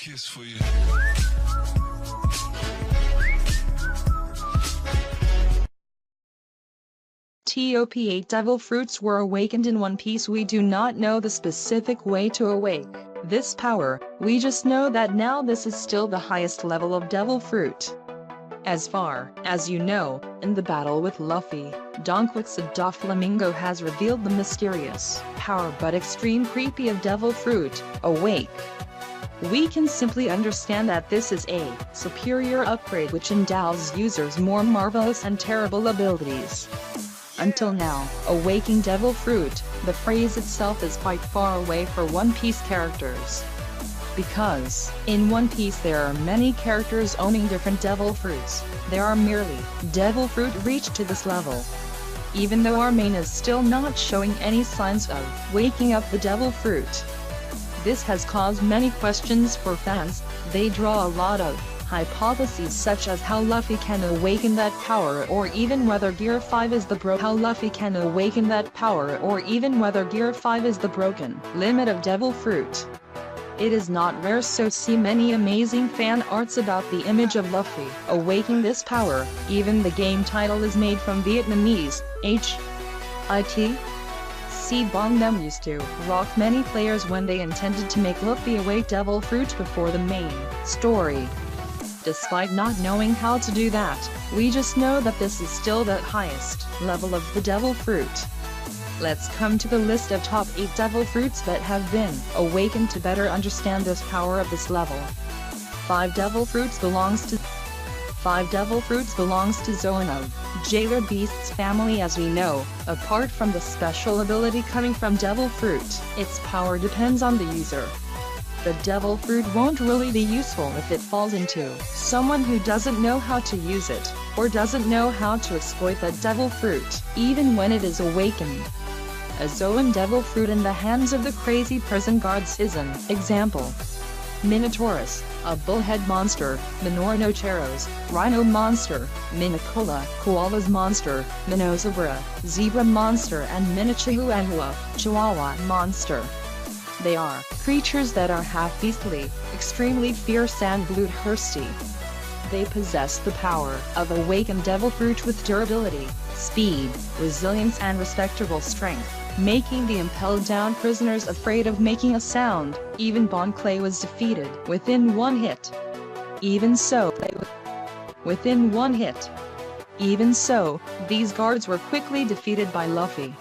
kiss for you. Top 8 devil fruits were awakened in One Piece. We do not know the specific way to awake this power, we just know that now this is still the highest level of devil fruit. As far as you know, in the battle with Luffy, Don Doflamingo has revealed the mysterious power but extreme creepy of devil fruit, awake. We can simply understand that this is a superior upgrade which endows users more marvelous and terrible abilities. Until now, awaking devil fruit, the phrase itself is quite far away for One Piece characters. Because, in One Piece there are many characters owning different devil fruits, there are merely devil fruit reached to this level. Even though our main is still not showing any signs of waking up the devil fruit. This has caused many questions for fans. They draw a lot of hypotheses such as how Luffy can awaken that power, or even whether Gear 5 is the broken limit of devil fruit. It is not rare to see many amazing fan arts about the image of Luffy awaking this power. Even the game title is made from Vietnamese, HIT. Bong Them used to rock many players when they intended to make Luffy awake devil fruit before the main story. Despite not knowing how to do that, we just know that this is still the highest level of the devil fruit. Let's come to the list of top 8 devil fruits that have been awakened to better understand this power of this level. 5 devil fruits belongs to Zoan of Jailer Beast's family. As we know, apart from the special ability coming from devil fruit, its power depends on the user. The devil fruit won't really be useful if it falls into someone who doesn't know how to use it, or doesn't know how to exploit the devil fruit, even when it is awakened. A Zoan devil fruit in the hands of the crazy prison guards is an example. Minotaurus, a bullhead monster; Minorinocheros, rhino monster; Minicola, koalas monster; Minozebra, zebra monster; and Minichihuahua, chihuahua monster. They are creatures that are half beastly, extremely fierce and bloodthirsty. They possess the power of awakened devil fruit with durability, speed, resilience and respectable strength, making the impelled down prisoners afraid of making a sound. Even Bon Clay was defeated within one hit. Even so, these guards were quickly defeated by Luffy.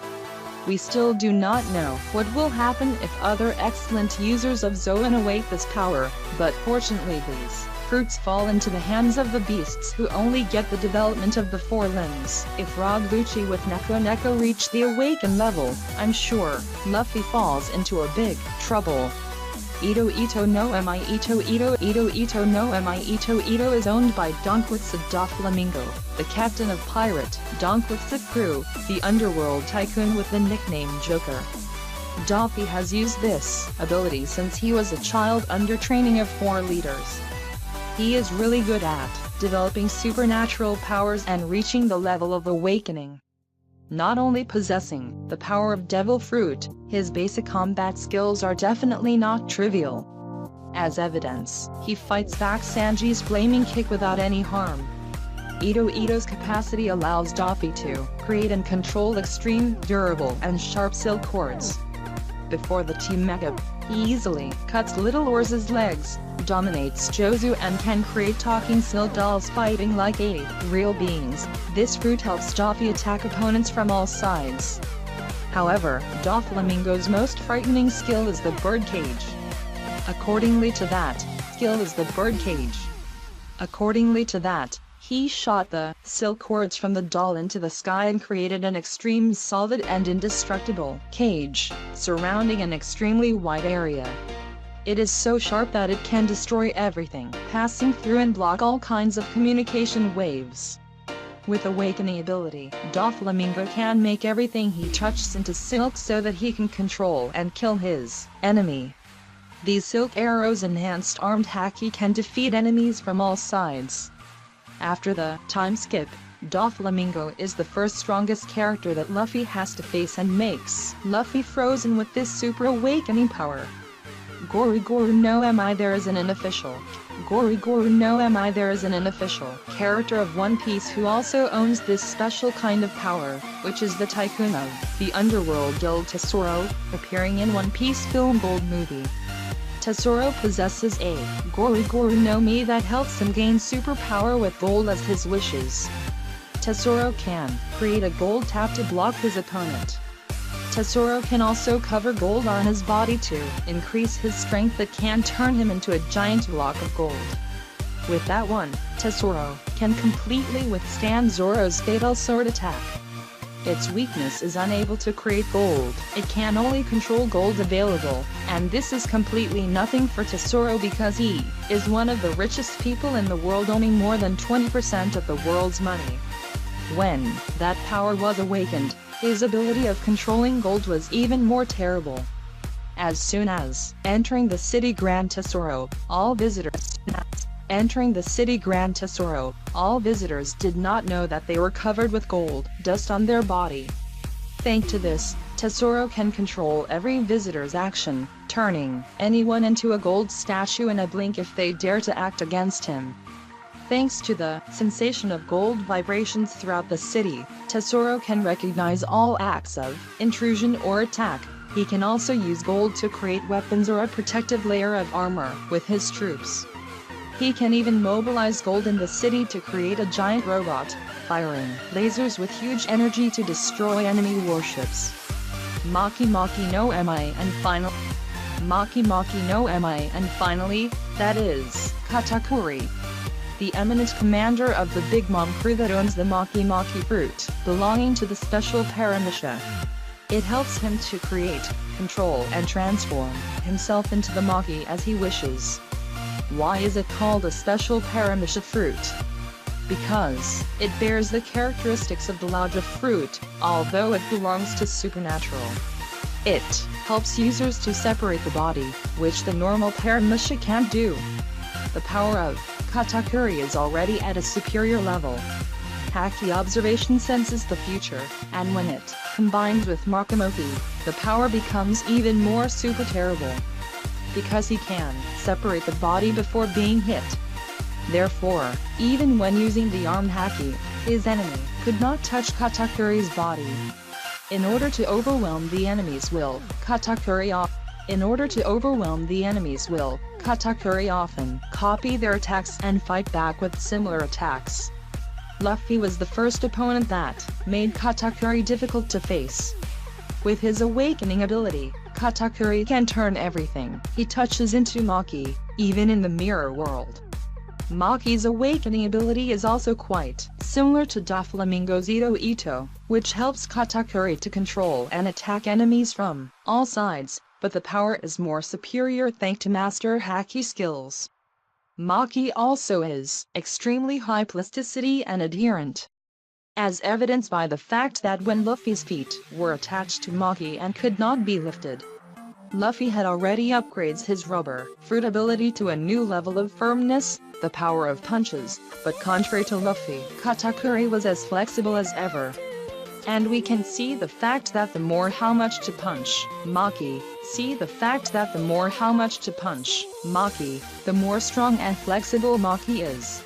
We still do not know what will happen if other excellent users of Zoan awake this power, but fortunately these fruits fall into the hands of the beasts who only get the development of the 4 limbs. If Rob Lucci with Neko reach the awakened level, I'm sure Luffy falls into a big trouble. Ito no Mi Ito is owned by Don Doflamingo, the captain of pirate Don crew, the underworld tycoon with the nickname Joker. Doffy has used this ability since he was a child under training of 4 leaders. He is really good at developing supernatural powers and reaching the level of awakening. Not only possessing the power of devil fruit, his basic combat skills are definitely not trivial. As evidence, he fights back Sanji's flaming kick without any harm. Ito's capacity allows Doffy to create and control extreme, durable and sharp silk cords. Before the Team Mega, he easily cuts Little Orz's legs, dominates Jozu and can create talking silk dolls fighting like real beings. This fruit helps Doffy attack opponents from all sides. However, Doflamingo's most frightening skill is the birdcage. Accordingly to that, he shot the silk cords from the doll into the sky and created an extreme solid and indestructible cage, surrounding an extremely wide area. It is so sharp that it can destroy everything passing through and block all kinds of communication waves. With awakening ability, Doflamingo can make everything he touches into silk so that he can control and kill his enemy. These silk arrows enhanced armed Haki can defeat enemies from all sides. After the time skip, Doflamingo is the first strongest character that Luffy has to face and makes Luffy frozen with this super awakening power. Gori no Mi there is an unofficial. Gori no Mi there is an unofficial character of One Piece who also owns this special kind of power, which is the Tycoon of the Underworld Guild Tesoro, appearing in One Piece film Gold movie. Tesoro possesses a Gori no Mi that helps him gain superpower with gold as his wishes. Tesoro can create a gold tap to block his opponent. Tesoro can also cover gold on his body to increase his strength that can turn him into a giant block of gold. With that one, Tesoro can completely withstand Zoro's fatal sword attack. Its weakness is unable to create gold, it can only control gold available, and this is completely nothing for Tesoro because he is one of the richest people in the world, owning more than 20% of the world's money. When that power was awakened, his ability of controlling gold was even more terrible. As soon as entering the city Grand Tesoro, all visitors did not know that they were covered with gold dust on their body. Thanks to this, Tesoro can control every visitor's action, turning anyone into a gold statue in a blink if they dare to act against him. Thanks to the sensation of gold vibrations throughout the city, Tesoro can recognize all acts of intrusion or attack. He can also use gold to create weapons or a protective layer of armor with his troops. He can even mobilize gold in the city to create a giant robot, firing lasers with huge energy to destroy enemy warships. Maki no Mi and finally, that is Katakuri, the eminent commander of the Big Mom crew that owns the Maki fruit, belonging to the special Paramecia. It helps him to create, control and transform himself into the Maki as he wishes. Why is it called a special Paramecia fruit? Because it bears the characteristics of the Loudra fruit, although it belongs to supernatural. It helps users to separate the body, which the normal Paramecia can't do. The power of Katakuri is already at a superior level. Haki observation senses the future, and when it combines with Makamoki, the power becomes even more super terrible. Because he can separate the body before being hit. Therefore, even when using the armed Haki, his enemy could not touch Katakuri's body. In order to overwhelm the enemy's will, Katakuri often copy their attacks and fight back with similar attacks. Luffy was the first opponent that made Katakuri difficult to face. With his awakening ability, Katakuri can turn everything he touches into Maki, even in the mirror world. Maki's awakening ability is also quite similar to Doflamingo's Ito, which helps Katakuri to control and attack enemies from all sides, but the power is more superior thanks to Master Haki skills. Maki also is extremely high plasticity and adherent, as evidenced by the fact that when Luffy's feet were attached to Maki and could not be lifted, Luffy had already upgrades his rubber fruit ability to a new level of firmness, the power of punches, but contrary to Luffy, Katakuri was as flexible as ever. And we can see the fact that the more how much to punch Maki, the more strong and flexible Maki is.